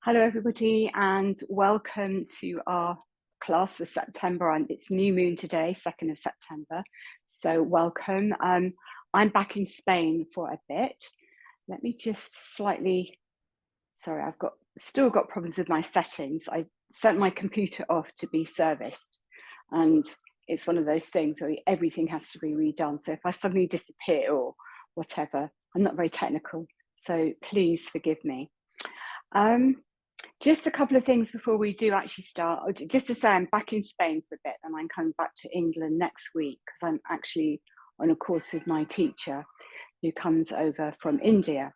Hello, everybody, and welcome to our class for September. And it's new moon today, 2nd of September. So welcome. I'm back in Spain for a bit. Let me just sorry, I've still got problems with my settings. I sent my computer off to be serviced, and it's one of those things where everything has to be redone. So if I suddenly disappear or whatever, I'm not very technical, so please forgive me. Just a couple of things before we do actually start. Just to say, I'm back in Spain for a bit, and I'm coming back to England next week because I'm actually on a course with my teacher who comes over from India.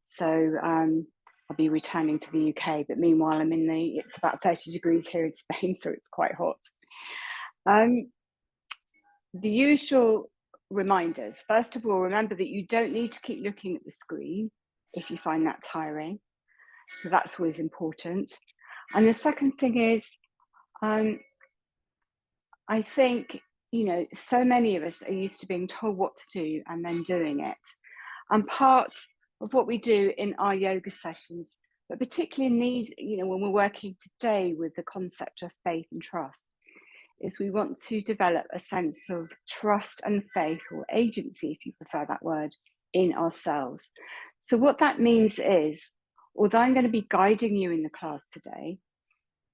So I'll be returning to the UK, but meanwhile it's about 30 degrees here in Spain, so it's quite hot. The usual reminders. First of all, remember that you don't need to keep looking at the screen if you find that tiring. So that's always important. And the second thing is, I think, so many of us are used to being told what to do and then doing it. And part of what we do in our yoga sessions, but particularly in these, when we're working today with the concept of faith and trust, is we want to develop a sense of trust and faith, or agency, if you prefer that word, in ourselves. So what that means is, although I'm going to be guiding you in the class today,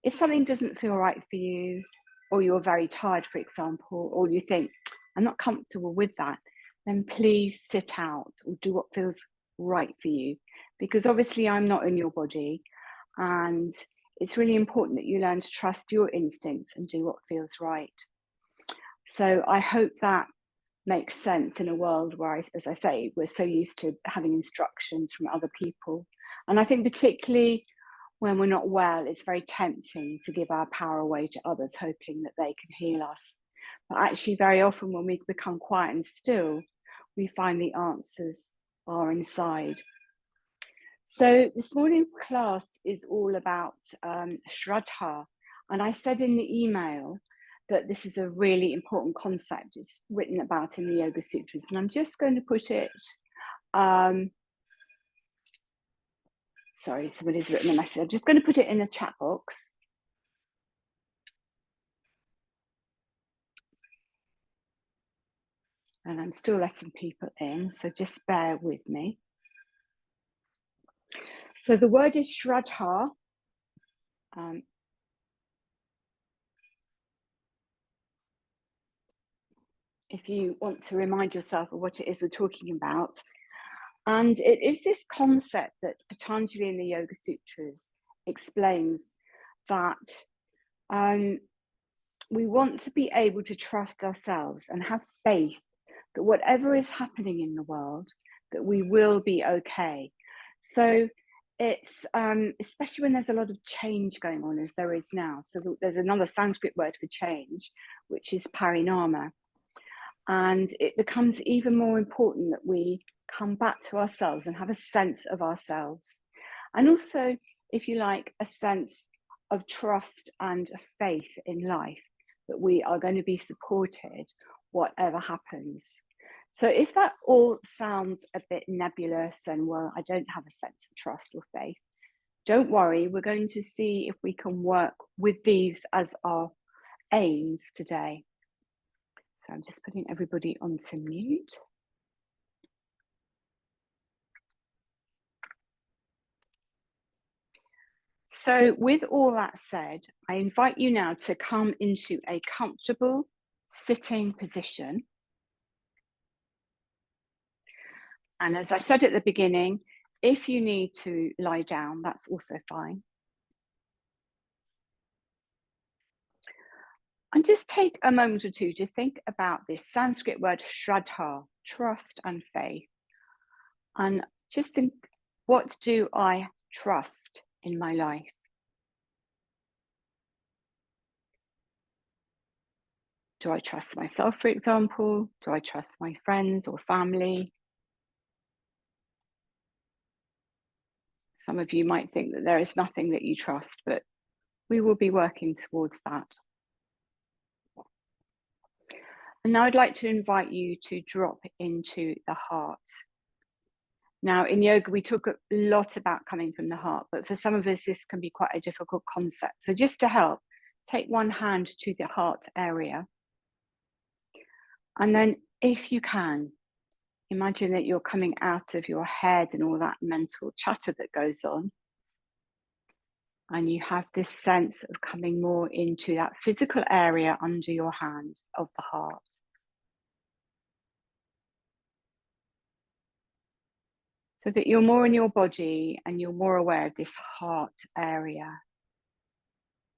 if something doesn't feel right for you, or you're very tired, for example, or you think, I'm not comfortable with that, then please sit out or do what feels right for you. Because obviously I'm not in your body, and it's really important that you learn to trust your instincts and do what feels right. So I hope that makes sense in a world where, as I say, we're so used to having instructions from other people. And I think particularly when we're not well, it's very tempting to give our power away to others, hoping that they can heal us. But actually, very often when we become quiet and still, we find the answers are inside. So this morning's class is all about Sraddha. And I said in the email that this is a really important concept. It's written about in the Yoga Sutras. And I'm just going to put it, sorry, somebody's written a message. I'm just going to put it in the chat box. And I'm still letting people in, so just bear with me. So the word is Sraddha. If you want to remind yourself of what it is we're talking about. And it is this concept that Patanjali in the Yoga Sutras explains, that we want to be able to trust ourselves and have faith that whatever is happening in the world, that we will be okay. So it's especially when there's a lot of change going on, as there is now. So there's another Sanskrit word for change, which is parinama. And it becomes even more important that we come back to ourselves and have a sense of ourselves. And also, if you like, a sense of trust and of faith in life, that we are going to be supported whatever happens. So if that all sounds a bit nebulous and, well, I don't have a sense of trust or faith, don't worry, we're going to see if we can work with these as our aims today. So I'm just putting everybody onto mute. So with all that said, I invite you now to come into a comfortable sitting position. And as I said at the beginning, if you need to lie down, that's also fine. And just take a moment or two to think about this Sanskrit word Sraddha, trust and faith. And just think, what do I trust in my life? Do I trust myself, for example? Do I trust my friends or family? Some of you might think that there is nothing that you trust, but we will be working towards that. And now I'd like to invite you to drop into the heart. Now, in yoga, we talk a lot about coming from the heart, but for some of us, this can be quite a difficult concept. So just to help, take one hand to the heart area. And then if you can, imagine that you're coming out of your head and all that mental chatter that goes on. And you have this sense of coming more into that physical area under your hand of the heart. So that you're more in your body and you're more aware of this heart area.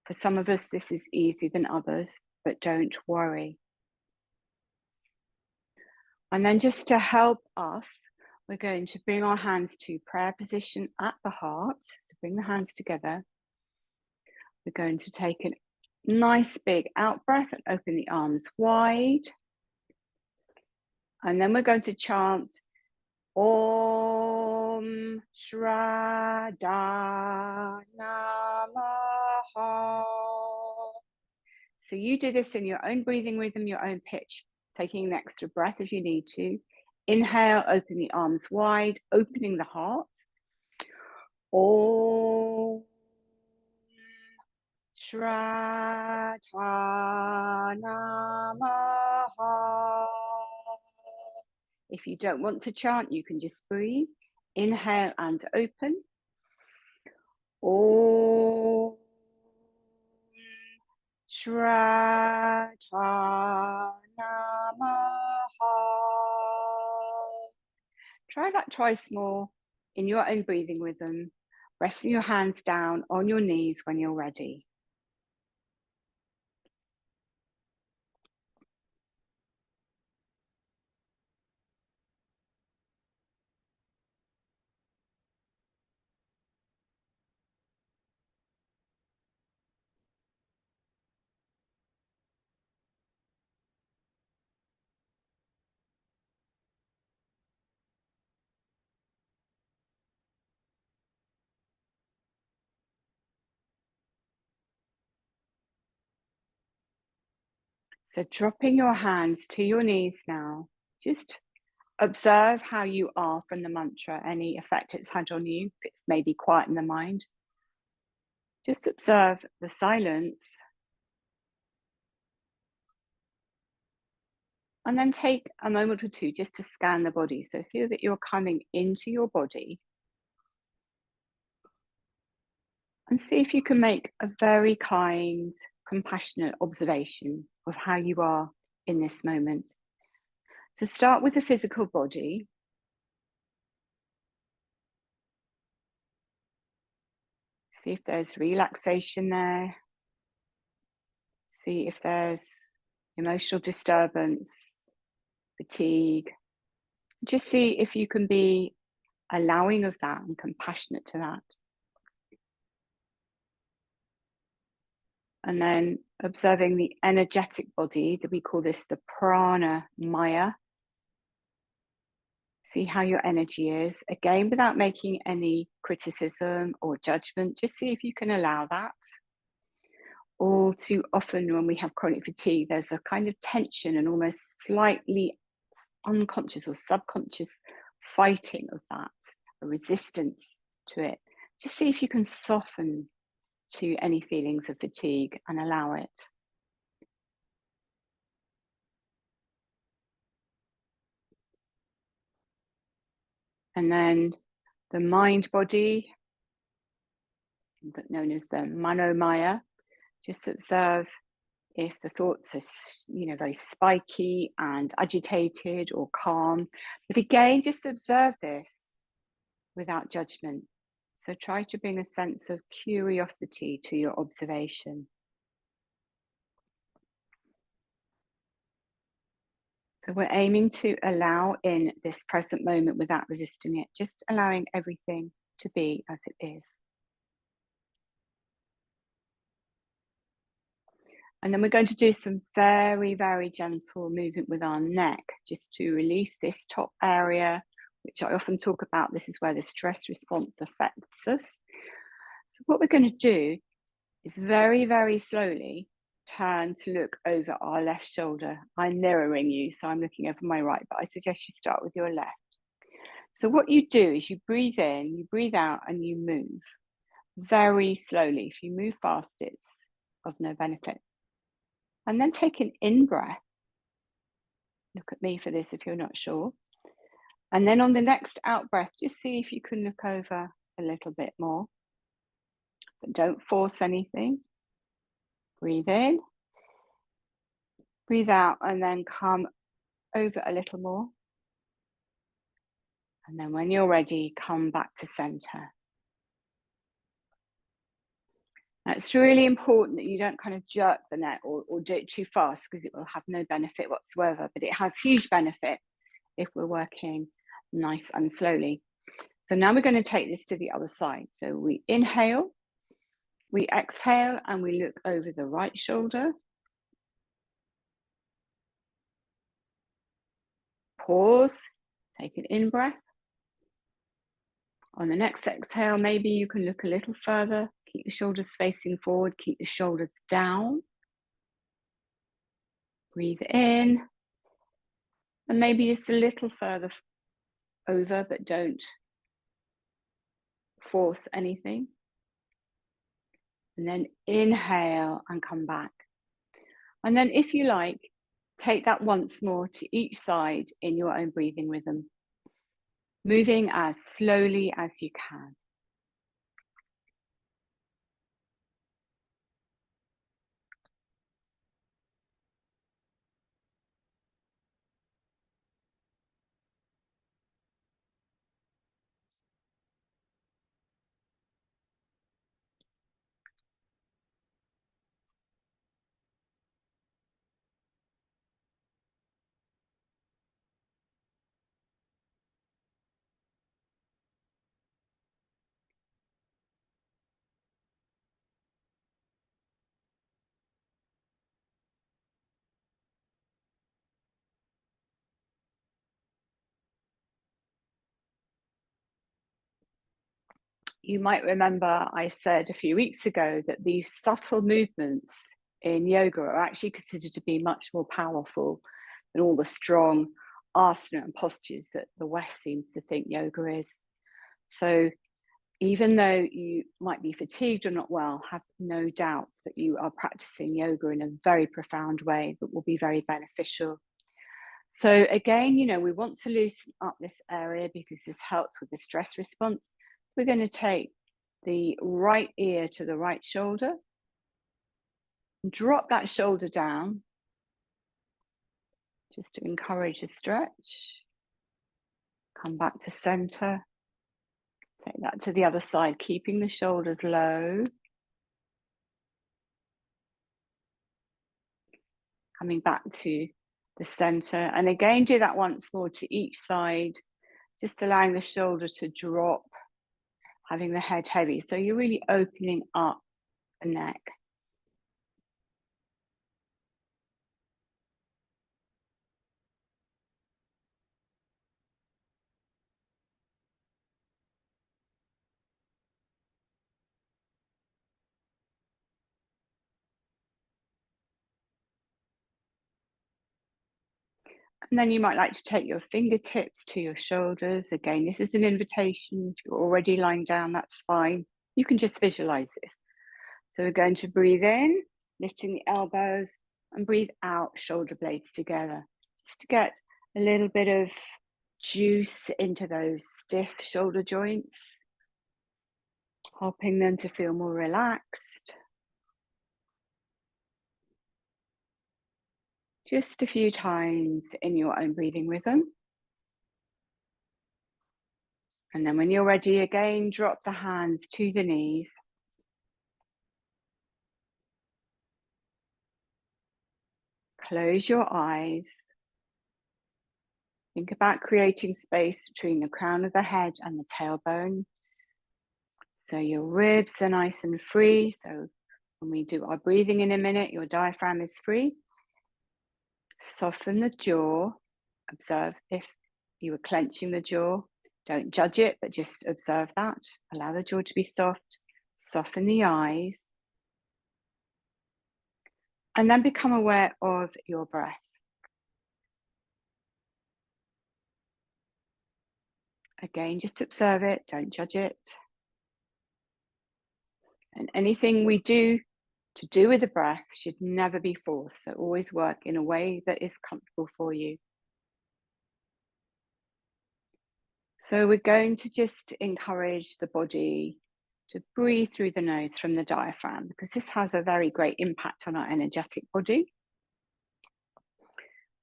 For some of us, this is easier than others, but don't worry. And then just to help us, we're going to bring our hands to prayer position at the heart. So bring the hands together. We're going to take a nice big out breath and open the arms wide. And then we're going to chant Om Sraddha Namaha. So you do this in your own breathing rhythm, your own pitch, taking an extra breath if you need to. Inhale, open the arms wide, opening the heart. Om Sraddha Namaha. If you don't want to chant, you can just breathe. Inhale and open. Om Sraddha Namaha. Try that twice more in your own breathing rhythm, resting your hands down on your knees when you're ready. So dropping your hands to your knees now, just observe how you are from the mantra, any effect it's had on you, if it's maybe quiet in the mind. Just observe the silence. And then take a moment or two just to scan the body. So feel that you're coming into your body. And see if you can make a very kind, compassionate observation of how you are in this moment. So start with the physical body. See if there's relaxation there. See if there's emotional disturbance, fatigue. Just see if you can be allowing of that and compassionate to that. And then observing the energetic body, that we call this the prana maya. See how your energy is. Again, without making any criticism or judgment, just see if you can allow that. All too often when we have chronic fatigue, there's a kind of tension and almost slightly unconscious or subconscious fighting of that, a resistance to it. Just see if you can soften to any feelings of fatigue and allow it. And then the mind body, known as the manomaya, just observe if the thoughts are, very spiky and agitated or calm. But again, just observe this without judgment. So try to bring a sense of curiosity to your observation. So we're aiming to allow in this present moment without resisting it, just allowing everything to be as it is. And then we're going to do some very, very gentle movement with our neck, just to release this top area, which I often talk about. This is where the stress response affects us. So what we're going to do is very, very slowly turn to look over our left shoulder. I'm mirroring you, so I'm looking over my right, but I suggest you start with your left. So what you do is you breathe in, you breathe out, and you move very slowly. If you move fast, it's of no benefit. And then take an in-breath. Look at me for this if you're not sure. And then on the next out-breath, just see if you can look over a little bit more. But don't force anything. Breathe in, breathe out, and then come over a little more. And then when you're ready, come back to center. Now, it's really important that you don't kind of jerk the neck or do it too fast, because it will have no benefit whatsoever, but it has huge benefit if we're working nice and slowly. So now we're going to take this to the other side. So we inhale, we exhale, and we look over the right shoulder. Pause, take an in-breath. On the next exhale, maybe you can look a little further. Keep the shoulders facing forward, keep the shoulders down. Breathe in, and maybe just a little further over, but don't force anything. And then inhale and come back. And then if you like, take that once more to each side in your own breathing rhythm, moving as slowly as you can. You might remember I said a few weeks ago that these subtle movements in yoga are actually considered to be much more powerful than all the strong asana and postures that the West seems to think yoga is. So even though you might be fatigued or not well, have no doubt that you are practicing yoga in a very profound way that will be very beneficial. So again, we want to loosen up this area because this helps with the stress response. We're going to take the right ear to the right shoulder, drop that shoulder down, just to encourage a stretch. Come back to center. Take that to the other side, keeping the shoulders low. Coming back to the center. And again, do that once more to each side, just allowing the shoulder to drop, having the head heavy. So you're really opening up the neck. And then you might like to take your fingertips to your shoulders. Again, this is an invitation. If you're already lying down, that's fine. You can just visualize this. So we're going to breathe in, lifting the elbows, and breathe out, shoulder blades together, just to get a little bit of juice into those stiff shoulder joints, helping them to feel more relaxed. Just a few times in your own breathing rhythm. And then when you're ready again, drop the hands to the knees. Close your eyes. Think about creating space between the crown of the head and the tailbone. So your ribs are nice and free. So when we do our breathing in a minute, your diaphragm is free. Soften the jaw. Observe if you were clenching the jaw. Don't judge it, but just observe that. Allow the jaw to be soft. Soften the eyes. And then become aware of your breath. Again, just observe it, don't judge it. And anything we do to do with the breath should never be forced. So always work in a way that is comfortable for you. So we're going to just encourage the body to breathe through the nose from the diaphragm, because this has a very great impact on our energetic body.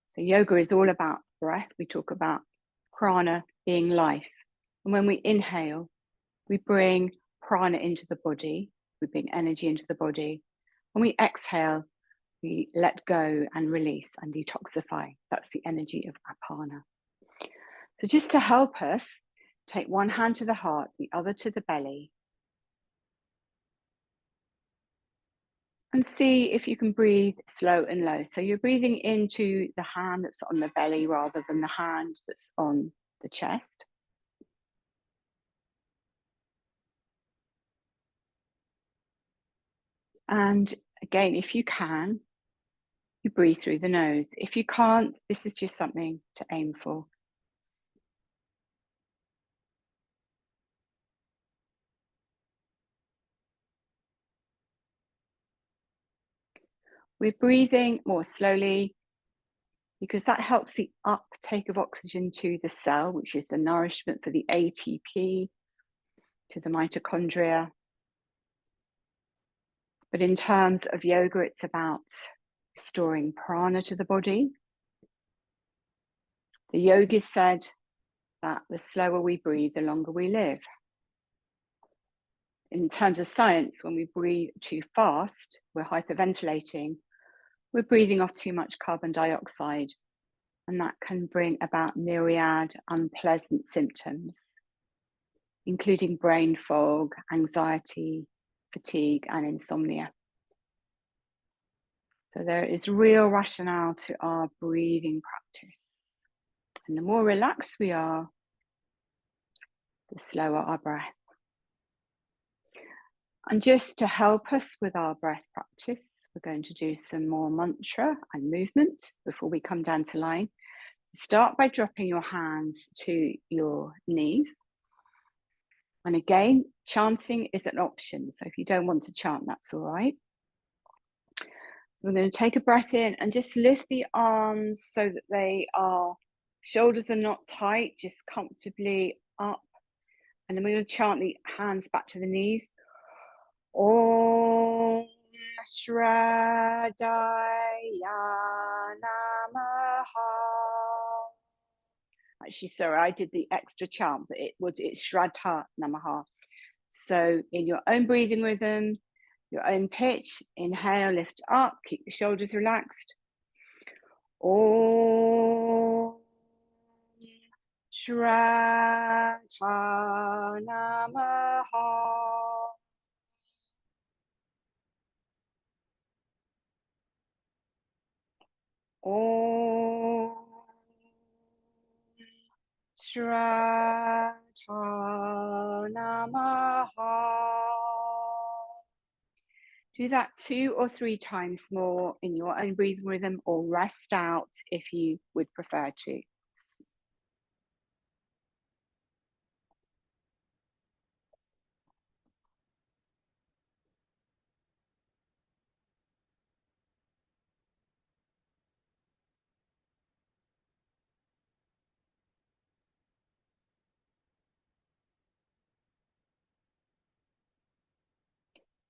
So yoga is all about breath. We talk about prana being life. And when we inhale, we bring prana into the body, we bring energy into the body. When we exhale, we let go and release and detoxify. That's the energy of apana. So just to help us, take one hand to the heart, the other to the belly. And see if you can breathe slow and low. So you're breathing into the hand that's on the belly rather than the hand that's on the chest. And again, if you can, you breathe through the nose. If you can't, this is just something to aim for. We're breathing more slowly because that helps the uptake of oxygen to the cell, which is the nourishment for the ATP to the mitochondria. But in terms of yoga, it's about restoring prana to the body. The yogis said that the slower we breathe, the longer we live. In terms of science, when we breathe too fast, we're hyperventilating, we're breathing off too much carbon dioxide, and that can bring about myriad unpleasant symptoms, including brain fog, anxiety, fatigue, and insomnia. So there is real rationale to our breathing practice. And the more relaxed we are, the slower our breath. And just to help us with our breath practice, we're going to do some more mantra and movement before we come down to line. Start by dropping your hands to your knees. And again, chanting is an option. So if you don't want to chant, that's all right. So we're going to take a breath in and just lift the arms so that they are, shoulders are not tight, just comfortably up. And then we're going to chant the hands back to the knees. Om Sraddha Namaha. Actually, sorry, I did the extra chant, but it's Sraddha Namaha. So in your own breathing rhythm, your own pitch, inhale, lift up, keep the shoulders relaxed. Om Sraddha Namaha. Om Sraddha Namaha. Do that 2 or 3 times more in your own breathing rhythm, or rest out if you would prefer to.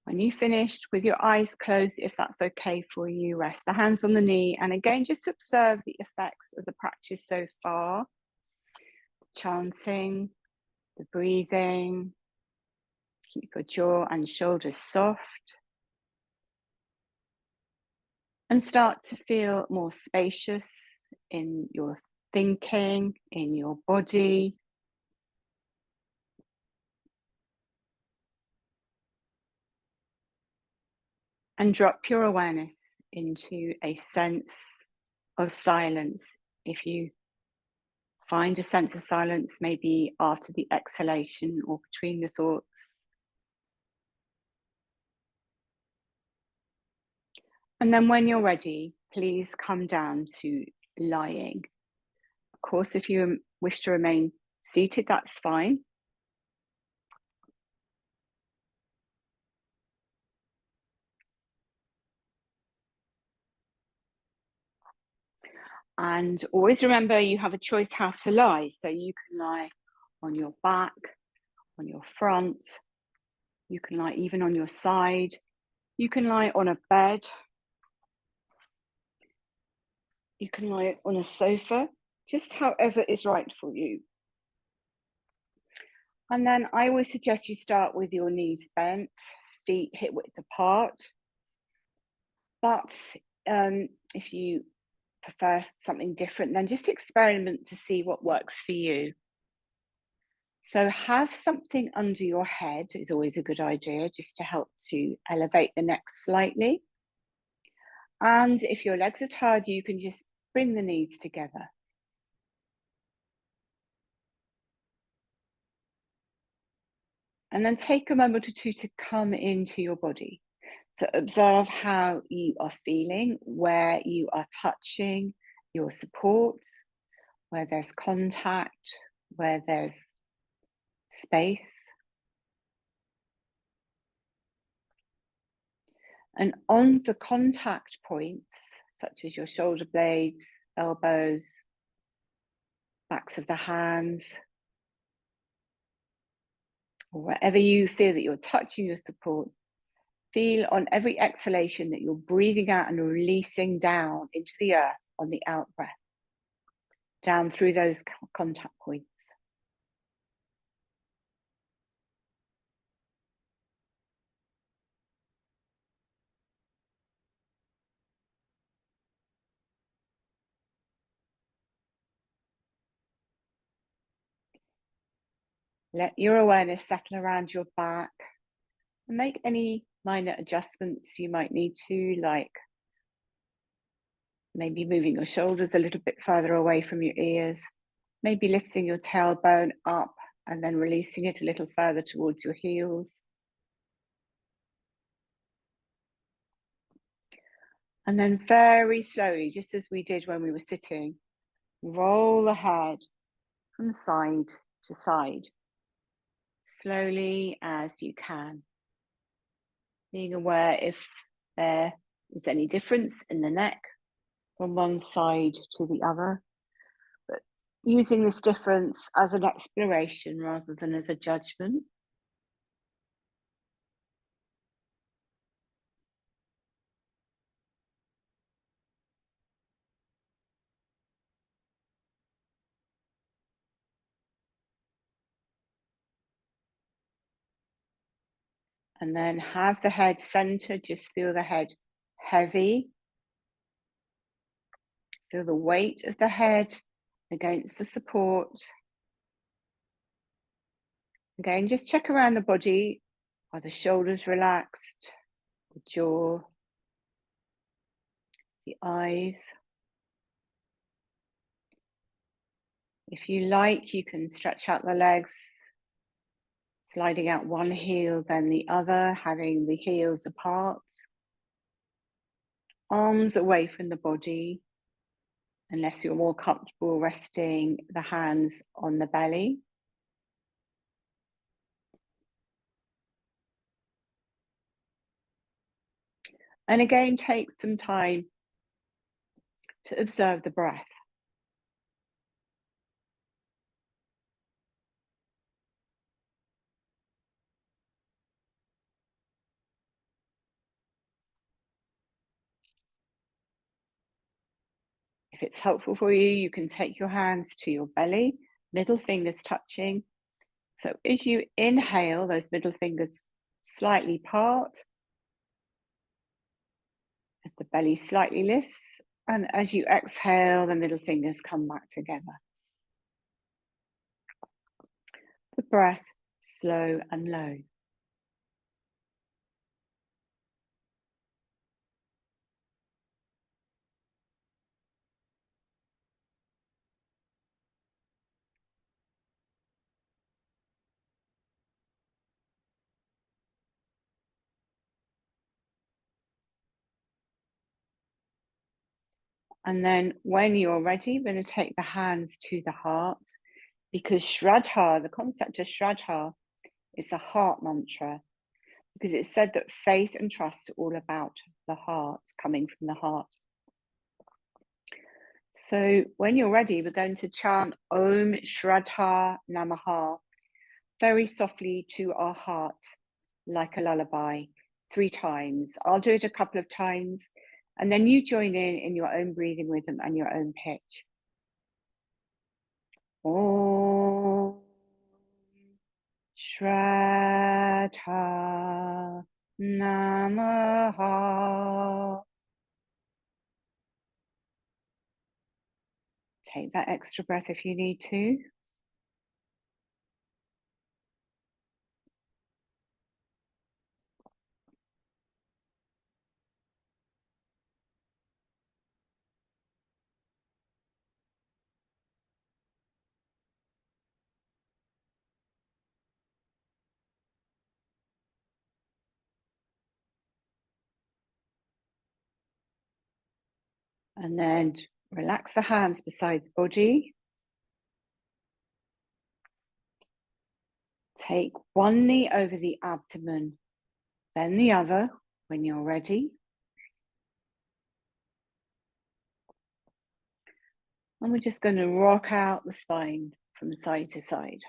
When you've finished, with your eyes closed, if that's okay for you, rest the hands on the knee. And again, just observe the effects of the practice so far. Chanting, the breathing. Keep your jaw and shoulders soft. And start to feel more spacious in your thinking, in your body. And drop your awareness into a sense of silence. If you find a sense of silence, maybe after the exhalation or between the thoughts. And then when you're ready, please come down to lying. Of course, if you wish to remain Seated, that's fine. And always remember you have a choice how to lie. So you can lie on your back, on your front, you can lie even on your side, you can lie on a bed, you can lie on a sofa, just however is right for you. And then I always suggest you start with your knees bent, feet hip width apart. But if you prefer something different, then just experiment to see what works for you. So have something under your head is always a good idea, just to help to elevate the neck slightly. And if your legs are tired, you can just bring the knees together. And then take a moment or two to come into your body. So observe how you are feeling, where you are touching your support, where there's contact, where there's space. And on the contact points, such as your shoulder blades, elbows, backs of the hands, or wherever you feel that you're touching your support, feel on every exhalation that you're breathing out and releasing down into the earth on the out breath, down through those contact points. Let your awareness settle around your back and make any minor adjustments you might need to, like maybe moving your shoulders a little bit further away from your ears, maybe lifting your tailbone up and then releasing it a little further towards your heels. And then very slowly, just as we did when we were sitting, roll the head from side to side, slowly as you can, being aware if there is any difference in the neck from one side to the other, but using this difference as an exploration rather than as a judgment. And then have the head centered, just feel the head heavy. Feel the weight of the head against the support. Again, just check around the body. Are the shoulders relaxed? The jaw? The eyes? If you like, you can stretch out the legs, sliding out one heel, then the other, having the heels apart. Arms away from the body, unless you're more comfortable resting the hands on the belly. And again, take some time to observe the breath. If it's helpful for you, you can take your hands to your belly, middle fingers touching. So as you inhale, those middle fingers slightly part, as the belly slightly lifts, and as you exhale, the middle fingers come back together. The breath, slow and low. And then when you're ready, we're going to take the hands to the heart. because Sraddha, the concept of Sraddha, is a heart mantra, because it's said that faith and trust are all about the heart, coming from the heart. So when you're ready, we're going to chant Om Shraddha Namaha very softly to our heart, like a lullaby, 3 times. I'll do it a couple of times, and then you join in your own breathing rhythm and your own pitch. Om Shraddha Namaha. Take that extra breath if you need to. And then relax the hands beside the body. Take one knee over the abdomen, then the other when you're ready. And we're just going to rock out the spine from side to side.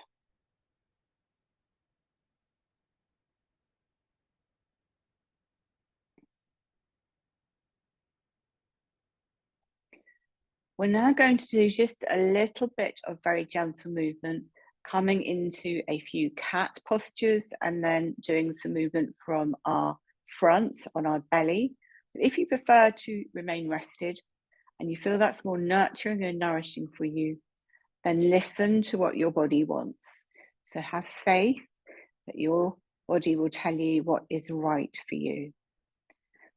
We're now going to do just a little bit of very gentle movement, coming into a few cat postures and then doing some movement from our front on our belly. If you prefer to remain rested and you feel that's more nurturing and nourishing for you, then listen to what your body wants. So have faith that your body will tell you what is right for you.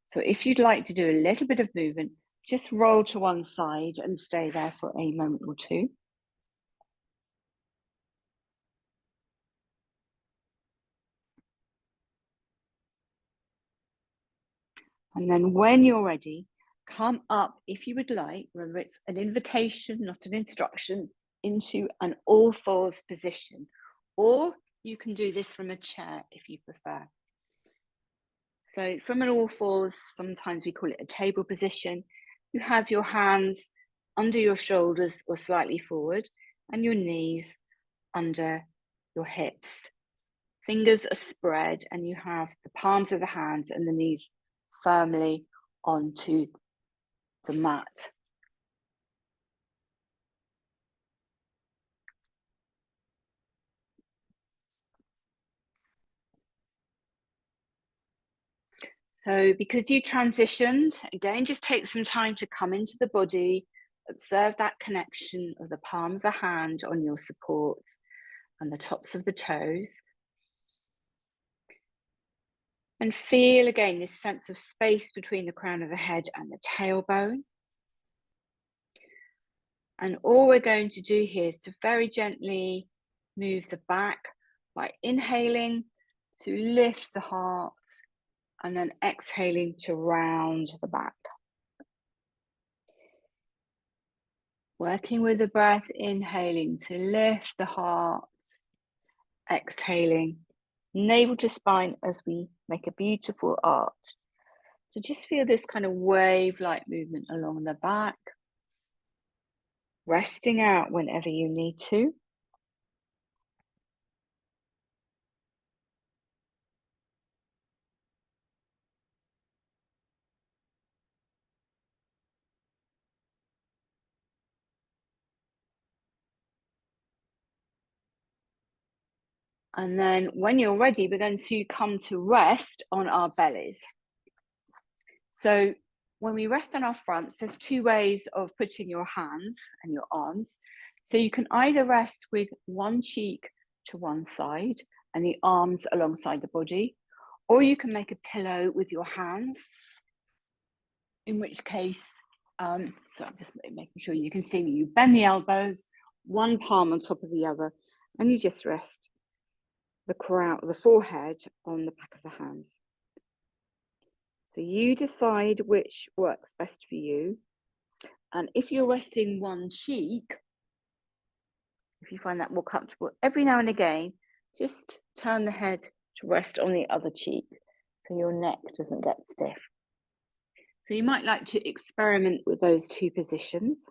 So if you'd like to do a little bit of movement, just roll to one side and stay there for a moment or two. And then when you're ready, come up, if you would like, remember it's an invitation, not an instruction, into an all fours position. Or you can do this from a chair if you prefer. So from an all fours, sometimes we call it a table position. You have your hands under your shoulders or slightly forward and your knees under your hips. Fingers are spread and you have the palms of the hands and the knees firmly onto the mat. So because you transitioned, again, just take some time to come into the body, observe that connection of the palm of the hand on your support and the tops of the toes. And feel again this sense of space between the crown of the head and the tailbone. And all we're going to do here is to very gently move the back by inhaling to lift the heart and then exhaling to round the back. Working with the breath, inhaling to lift the heart, exhaling, navel to spine as we make a beautiful arch. So just feel this kind of wave-like movement along the back, resting out whenever you need to. And then when you're ready, we're going to come to rest on our bellies. So when we rest on our fronts, there's 2 ways of putting your hands and your arms. So you can either rest with one cheek to one side and the arms alongside the body, or you can make a pillow with your hands, in which case, so I'm just making sure you can see me. You bend the elbows, one palm on top of the other, and you just rest the forehead on the back of the hands. So you decide which works best for you. And if you're resting one cheek, if you find that more comfortable. Every now and again, just turn the head to rest on the other cheek so your neck doesn't get stiff. So you might like to experiment with those two positions.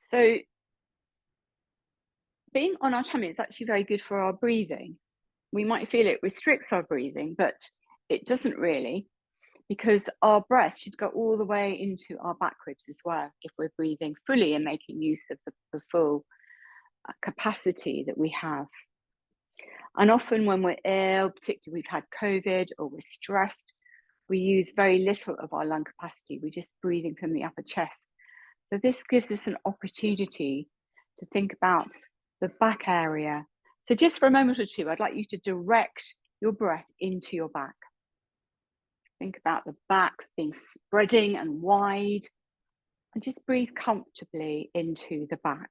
So being on our tummy is actually very good for our breathing. We might feel it restricts our breathing, but it doesn't really, because our breath should go all the way into our back ribs as well, if we're breathing fully and making use of the full capacity that we have. And often when we're ill, particularly we've had COVID or we're stressed, we use very little of our lung capacity. We're just breathing from the upper chest. So this gives us an opportunity to think about the back area. So just for a moment or two, I'd like you to direct your breath into your back. Think about the backs being spreading and wide, and just breathe comfortably into the back.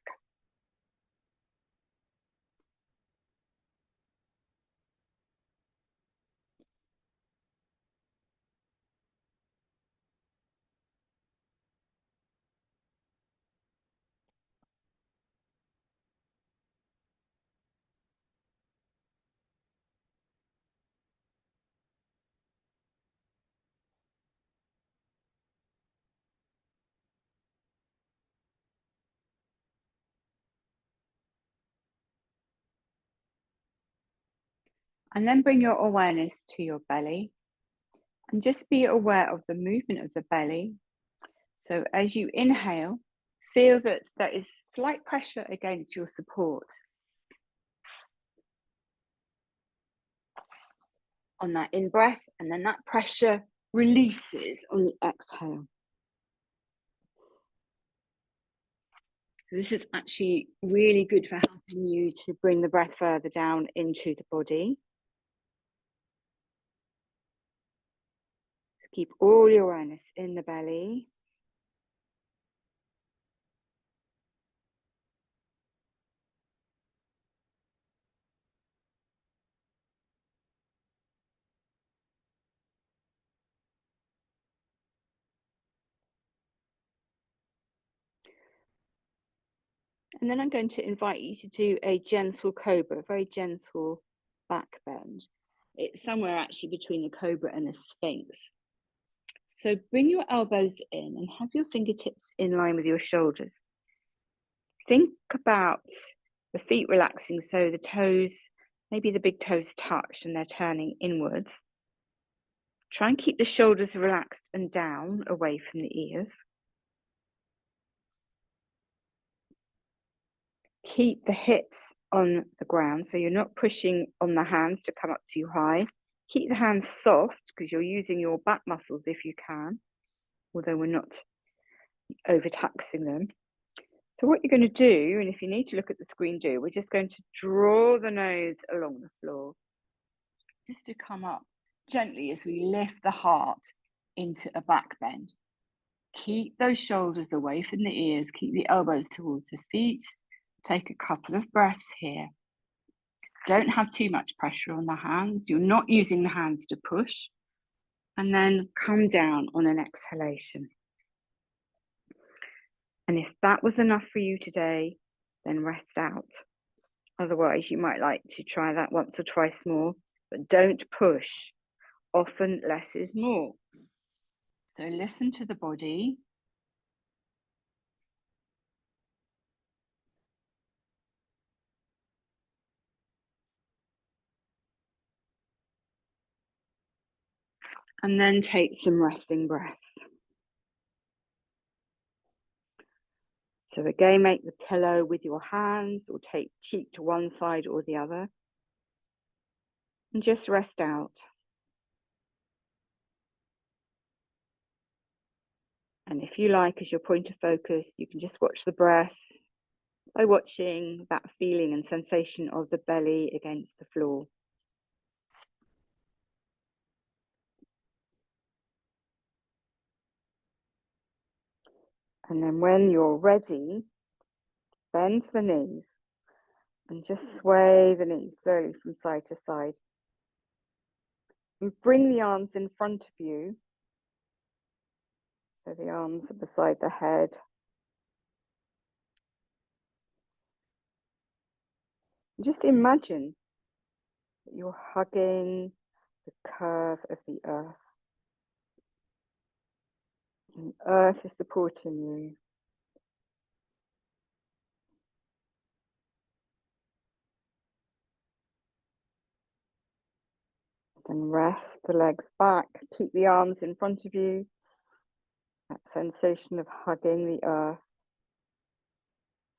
And then bring your awareness to your belly and just be aware of the movement of the belly. So as you inhale, feel that there is slight pressure against your support on that in-breath, and then that pressure releases on the exhale. So this is actually really good for helping you to bring the breath further down into the body. So keep all your awareness in the belly. And then I'm going to invite you to do a gentle cobra, a very gentle back bend. It's somewhere actually between a cobra and a sphinx. So bring your elbows in and have your fingertips in line with your shoulders. Think about the feet relaxing, so the toes, maybe the big toes touch and they're turning inwards. Try and keep the shoulders relaxed and down, away from the ears. Keep the hips on the ground, so you're not pushing on the hands to come up too high. Keep the hands soft, because you're using your back muscles if you can, although we're not overtaxing them. So what you're going to do, and if you need to look at the screen, we're just going to draw the nose along the floor, just to come up gently as we lift the heart into a back bend. Keep those shoulders away from the ears, keep the elbows towards the feet. Take a couple of breaths here. Don't have too much pressure on the hands. You're not using the hands to push. And then come down on an exhalation. And if that was enough for you today, then rest out. Otherwise, you might like to try that once or twice more, but don't push. Often less is more. So listen to the body. And then take some resting breaths. So again, make the pillow with your hands, or take cheek to one side or the other. And just rest out. And if you like, as your point of focus, you can just watch the breath by watching that feeling and sensation of the belly against the floor. And then when you're ready, Bend the knees and just sway the knees slowly from side to side. And bring the arms in front of you. So the arms are beside the head. Just imagine that you're hugging the curve of the earth. And the earth is supporting you. Then rest the legs back. Keep the arms in front of you. That sensation of hugging the earth.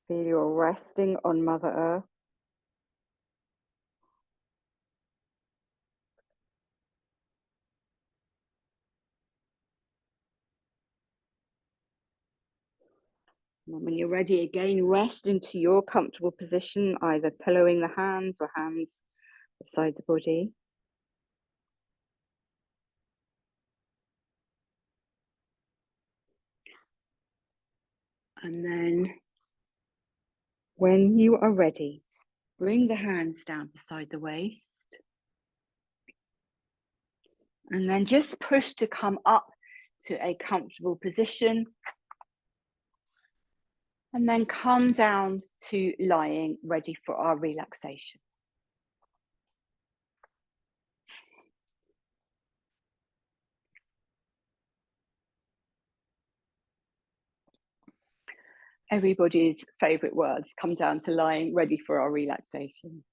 Feel you're resting on Mother Earth. And when you're ready, again, rest into your comfortable position, either pillowing the hands or hands beside the body. And then when you are ready, bring the hands down beside the waist. And then just push to come up to a comfortable position. And then come down to lying, ready for our relaxation. Everybody's favourite words, come down to lying, ready for our relaxation.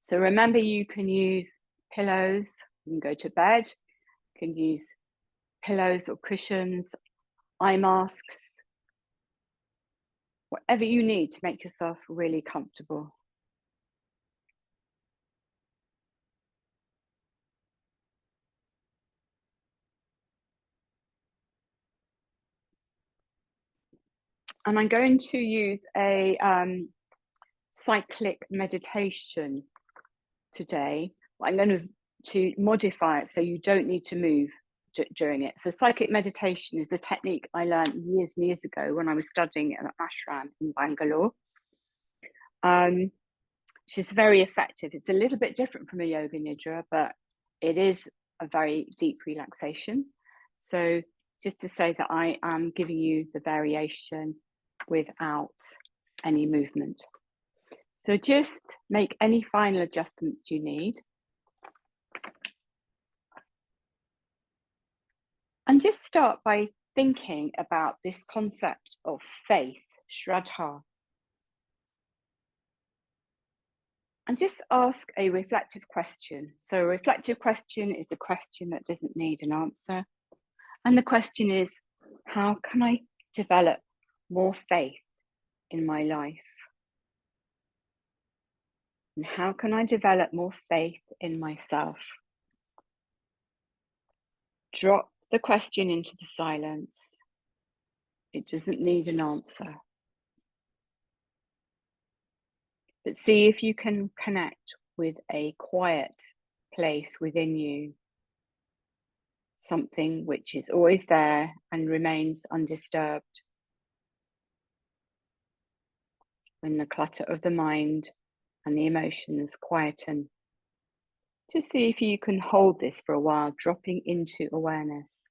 So remember, you can use pillows, you can go to bed, you can use pillows or cushions, eye masks, whatever you need to make yourself really comfortable. And I'm going to use a cyclic meditation today. I'm going to modify it so you don't need to move during it. So cyclic meditation is a technique I learned years and years ago when I was studying at an ashram in Bangalore. Which is very effective. It's a little bit different from a yoga nidra, but it is a very deep relaxation. So just to say that I am giving you the variation without any movement. So just make any final adjustments you need. And just start by thinking about this concept of faith, Sraddha. And just ask a reflective question. So a reflective question is a question that doesn't need an answer. And the question is, how can I develop more faith in my life? And how can I develop more faith in myself? Drop the question into the silence. It doesn't need an answer. But see if you can connect with a quiet place within you. Something which is always there and remains undisturbed. When the clutter of the mind and the emotions quieten. Just see if you can hold this for a while, dropping into awareness.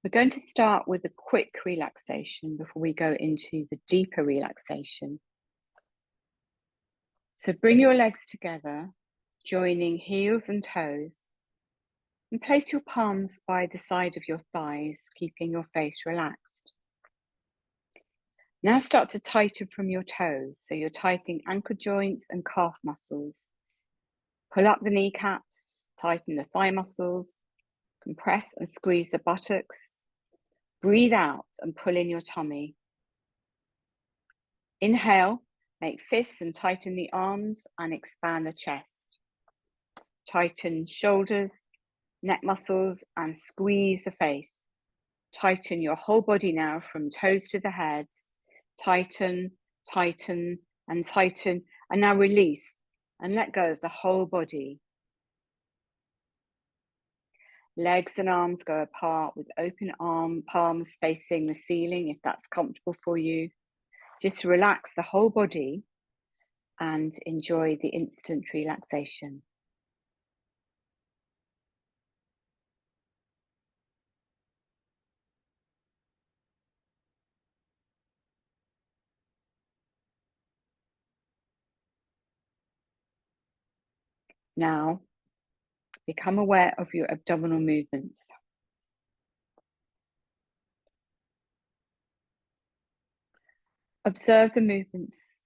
We're going to start with a quick relaxation before we go into the deeper relaxation. So bring your legs together, joining heels and toes, and place your palms by the side of your thighs, keeping your face relaxed. Now start to tighten from your toes, so you're tightening ankle joints and calf muscles. Pull up the kneecaps, tighten the thigh muscles, compress and squeeze the buttocks. Breathe out and pull in your tummy. Inhale, make fists and tighten the arms and expand the chest. Tighten shoulders neck muscles, and squeeze the face. Tighten your whole body now from toes to the heads. Tighten, tighten, and tighten. And now release and let go of the whole body. Legs and arms go apart with open palms facing the ceiling if that's comfortable for you. Just relax the whole body and enjoy the instant relaxation. Now, become aware of your abdominal movements. Observe the movements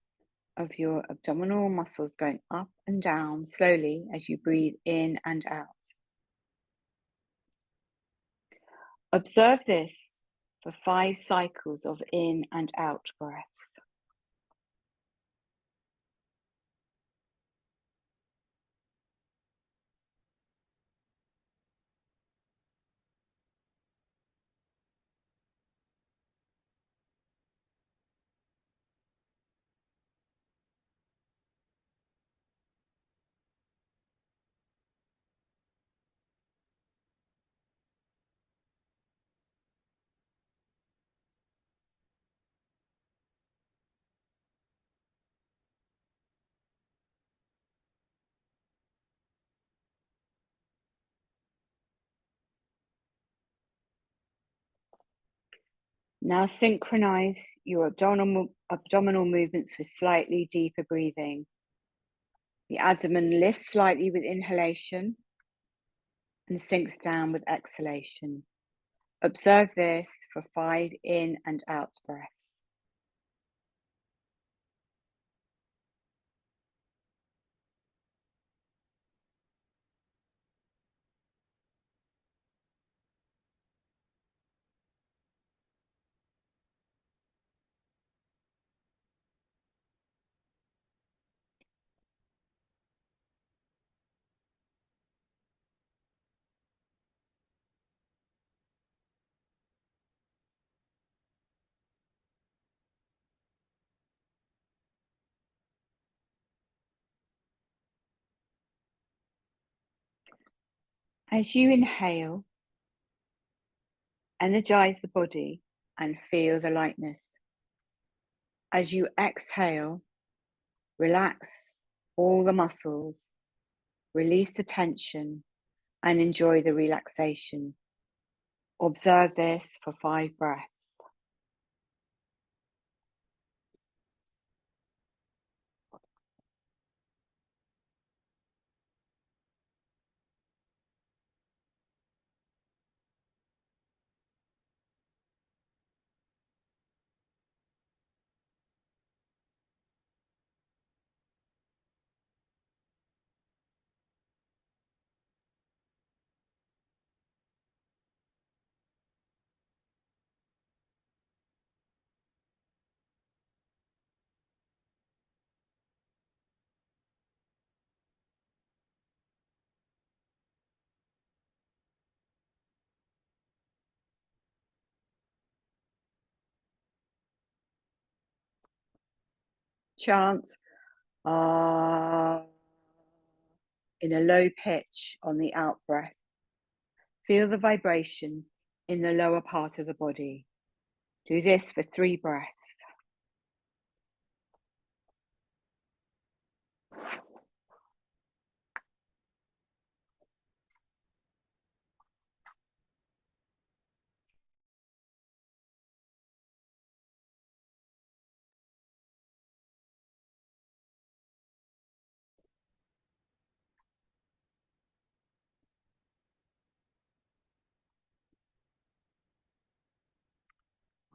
of your abdominal muscles going up and down slowly as you breathe in and out. Observe this for 5 cycles of in and out breaths. Now synchronize your abdominal movements with slightly deeper breathing. The abdomen lifts slightly with inhalation and sinks down with exhalation. Observe this for 5 in and out breaths. As you inhale, energize the body and feel the lightness. As you exhale, relax all the muscles, release the tension, and enjoy the relaxation. Observe this for 5 breaths. Chant ah in a low pitch on the out breath. Feel the vibration in the lower part of the body. Do this for 3 breaths.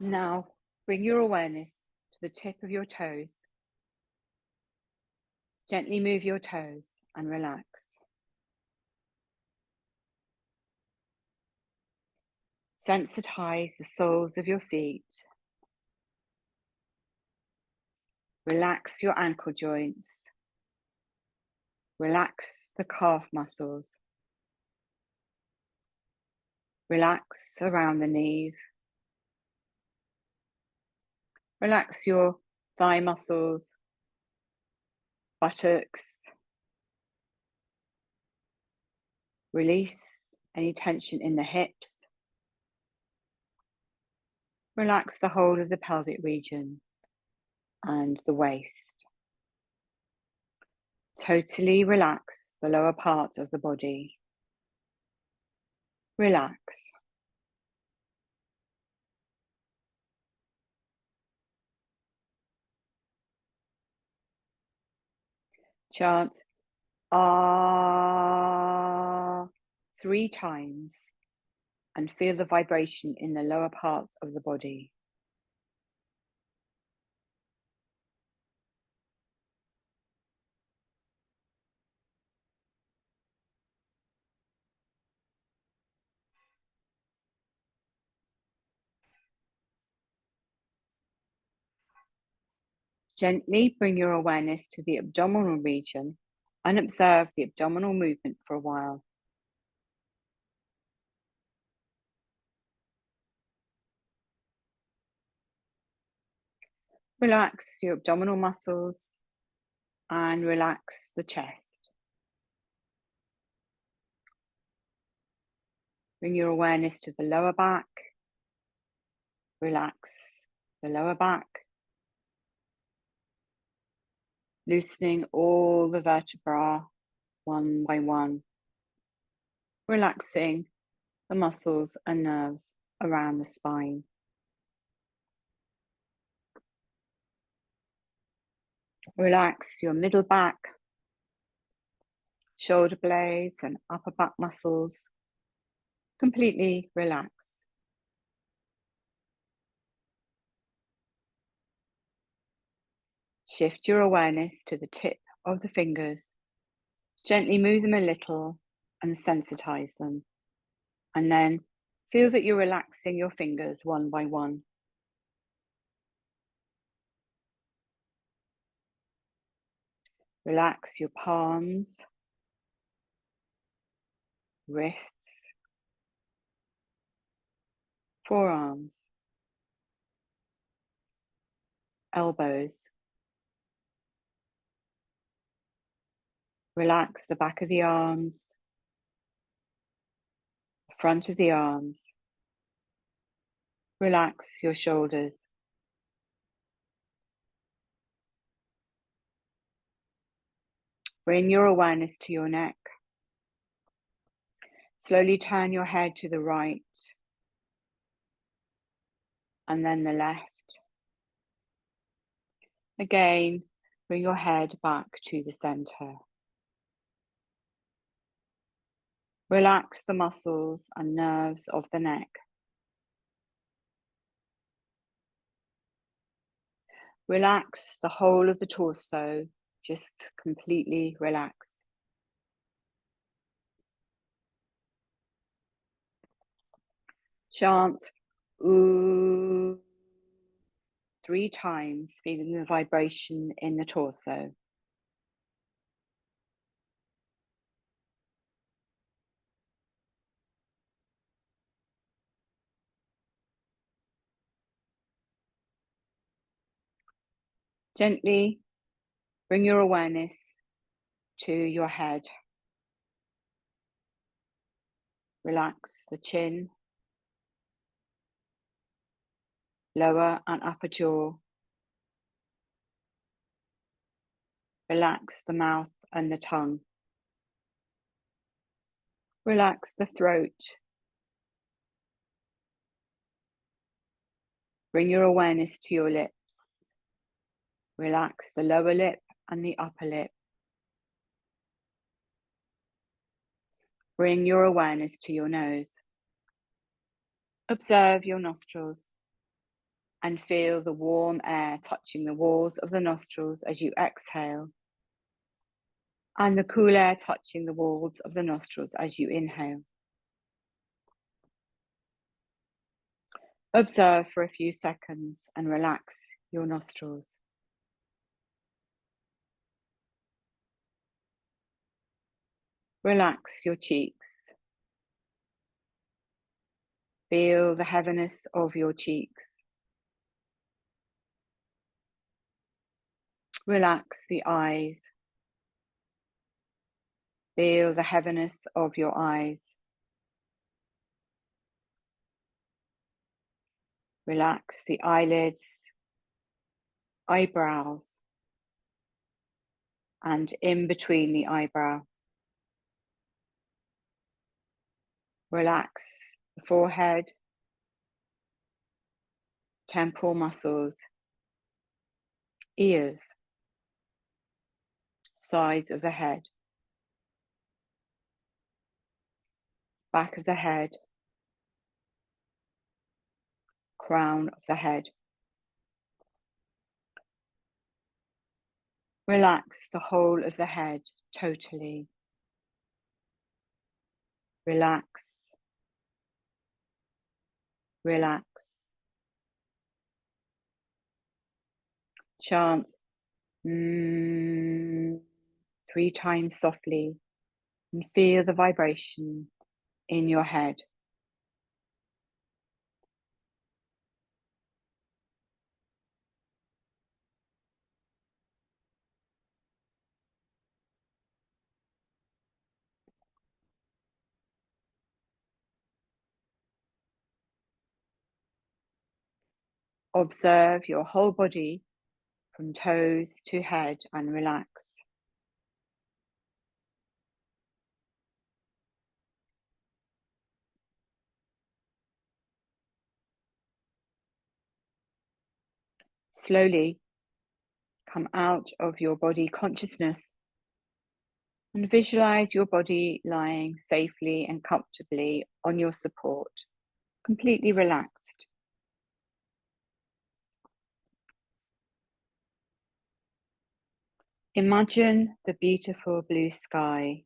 Now, bring your awareness to the tip of your toes. Gently move your toes and relax. Sensitize the soles of your feet. Relax your ankle joints. Relax the calf muscles. Relax around the knees. Relax your thigh muscles, buttocks. Release any tension in the hips. Relax the whole of the pelvic region and the waist. Totally relax the lower part of the body. Relax. Chant Ah 3 times and feel the vibration in the lower part of the body. Gently bring your awareness to the abdominal region and observe the abdominal movement for a while. Relax your abdominal muscles and relax the chest. Bring your awareness to the lower back. Relax the lower back. Loosening all the vertebrae one by one. Relaxing the muscles and nerves around the spine. Relax your middle back, shoulder blades and upper back muscles. Completely relax. Shift your awareness to the tip of the fingers. Gently move them a little and sensitize them. And then feel that you're relaxing your fingers one by one. Relax your palms, wrists, forearms, elbows. Relax the back of the arms, the front of the arms. Relax your shoulders. Bring your awareness to your neck. Slowly turn your head to the right and then the left. Again, bring your head back to the center. Relax the muscles and nerves of the neck. Relax the whole of the torso, just completely relax. Chant ooh 3 times, feeling the vibration in the torso. Gently bring your awareness to your head. Relax the chin, lower and upper jaw. Relax the mouth and the tongue. Relax the throat. Bring your awareness to your lips. Relax the lower lip and the upper lip. Bring your awareness to your nose. Observe your nostrils and feel the warm air touching the walls of the nostrils as you exhale, and the cool air touching the walls of the nostrils as you inhale. Observe for a few seconds and relax your nostrils. Relax your cheeks. Feel the heaviness of your cheeks. Relax the eyes. Feel the heaviness of your eyes. Relax the eyelids, eyebrows, and in between the eyebrow. Relax the forehead, temporal muscles, ears, sides of the head, back of the head, crown of the head. Relax the whole of the head totally. Relax, relax. Chant 3 times softly and feel the vibration in your head. Observe your whole body from toes to head and relax. Slowly come out of your body consciousness and visualize your body lying safely and comfortably on your support, completely relaxed. Imagine the beautiful blue sky,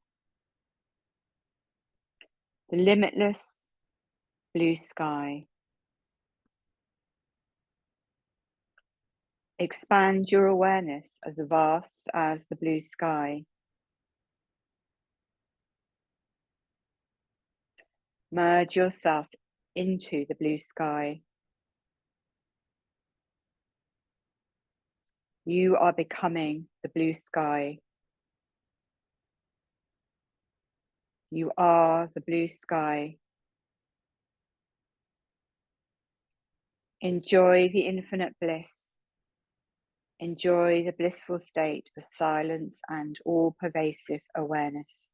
the limitless blue sky. Expand your awareness as vast as the blue sky. Merge yourself into the blue sky. You are becoming the blue sky. You are the blue sky. Enjoy the infinite bliss. Enjoy the blissful state of silence and all-pervasive awareness.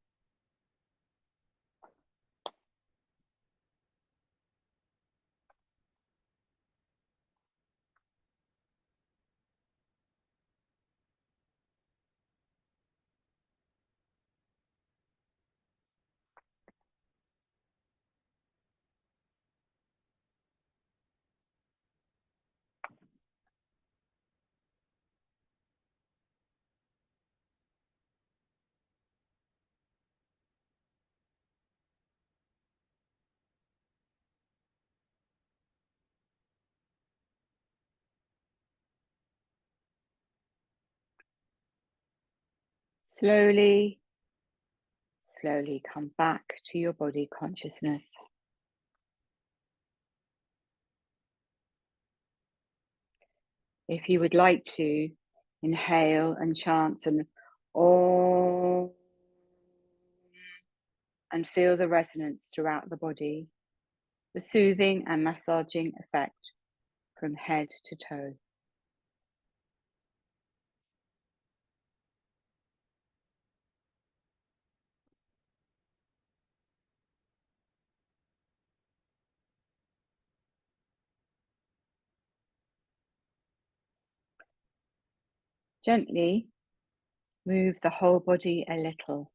Slowly, slowly come back to your body consciousness. If you would like to, inhale and chant an Om and feel the resonance throughout the body, the soothing and massaging effect from head to toe. Gently move the whole body a little.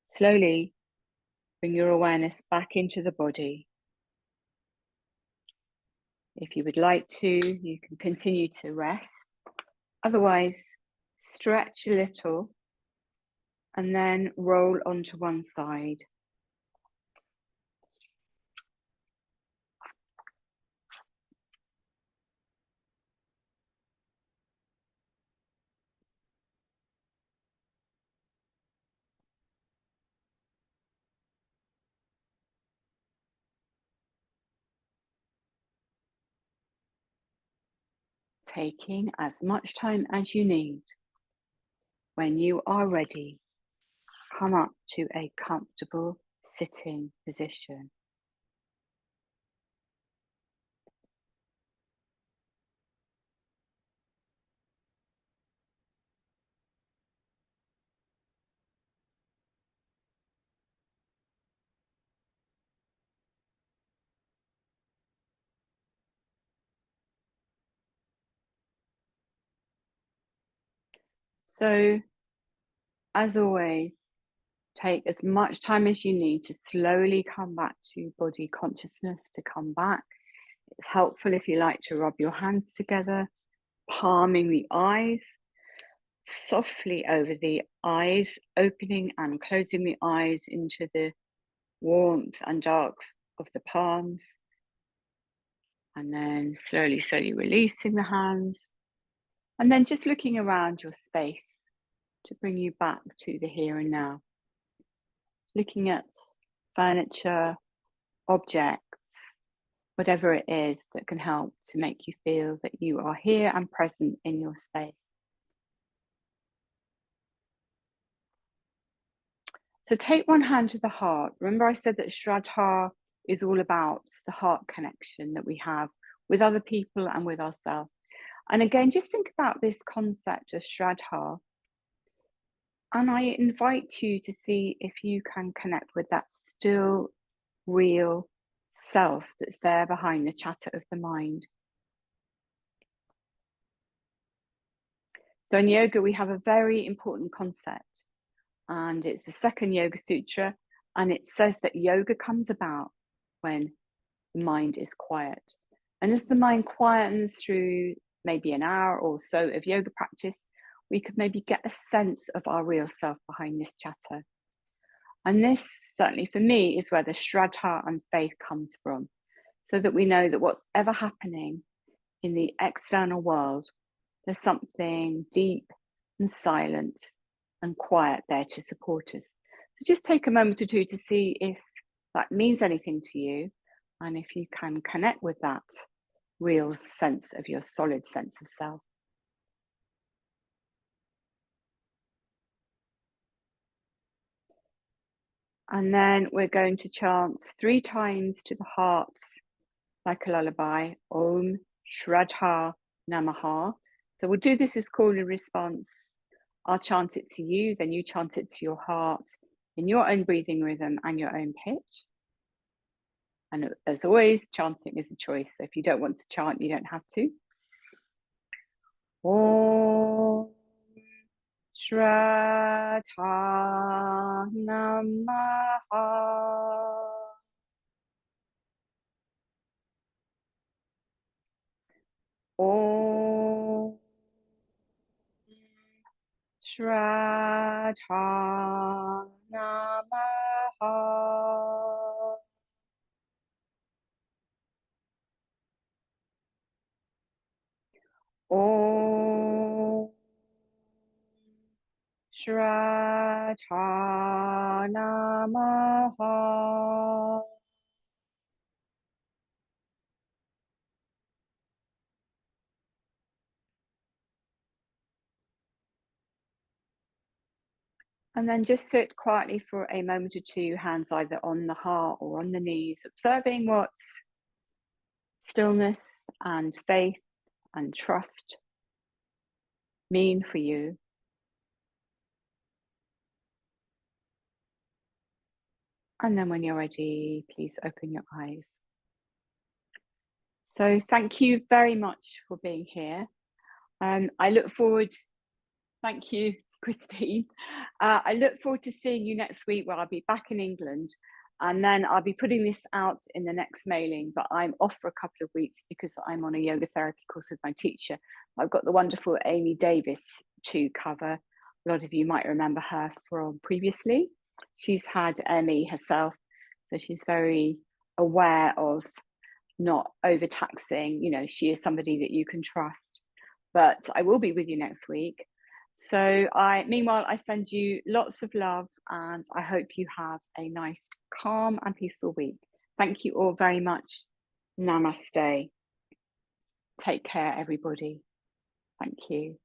Slowly bring your awareness back into the body. If you would like to, you can continue to rest. Otherwise, stretch a little and then roll onto one side. taking as much time as you need. When you are ready, come up to a comfortable sitting position. So, as always, take as much time as you need to slowly come back to body consciousness, to come back. It's helpful if you like to rub your hands together, palming the eyes, softly over the eyes, opening and closing the eyes into the warmth and dark of the palms. And then slowly, slowly releasing the hands. And then just looking around your space to bring you back to the here and now. Looking at furniture, objects, whatever it is that can help to make you feel that you are here and present in your space. So take one hand to the heart. Remember I said that Sraddha is all about the heart connection that we have with other people and with ourselves. And again, just think about this concept of Sraddha. And I invite you to see if you can connect with that still, real self that's there behind the chatter of the mind. So in yoga, we have a very important concept, and it's the second Yoga Sutra, and it says that yoga comes about when the mind is quiet. And as the mind quietens through maybe an hour or so of yoga practice, we could maybe get a sense of our real self behind this chatter. And this, certainly for me, is where the Sraddha and faith comes from, so that we know that what's ever happening in the external world, there's something deep and silent and quiet there to support us. So just take a moment or two to see if that means anything to you, and if you can connect with that real sense of your solid sense of self. And then we're going to chant 3 times to the heart, like a lullaby, Om Shraddha Namaha. So we'll do this as call and response. I'll chant it to you, then you chant it to your heart in your own breathing rhythm and your own pitch. And as always, chanting is a choice. So if you don't want to chant, you don't have to. Om Shraddha Namaha. Om Sraddha Namaha. Om Sraddha Namaha. And then just sit quietly for a moment or two, hands either on the heart or on the knees, observing what stillness and faith and trust mean for you. And then when you're ready, please open your eyes. So thank you very much for being here. I look forward, thank you, Christine. I look forward to seeing you next week, where I'll be back in England, and then I'll be putting this out in the next mailing, but I'm off for a couple of weeks because I'm on a yoga therapy course with my teacher. I've got the wonderful Amy Davis to cover. A lot of you might remember her from previously. She's had ME herself, so she's very aware of not overtaxing. You know, she is somebody that you can trust. But I will be with you next week. So meanwhile, I send you lots of love, and I hope you have a nice, calm and peaceful week. Thank you all very much. Namaste. Take care, everybody. Thank you.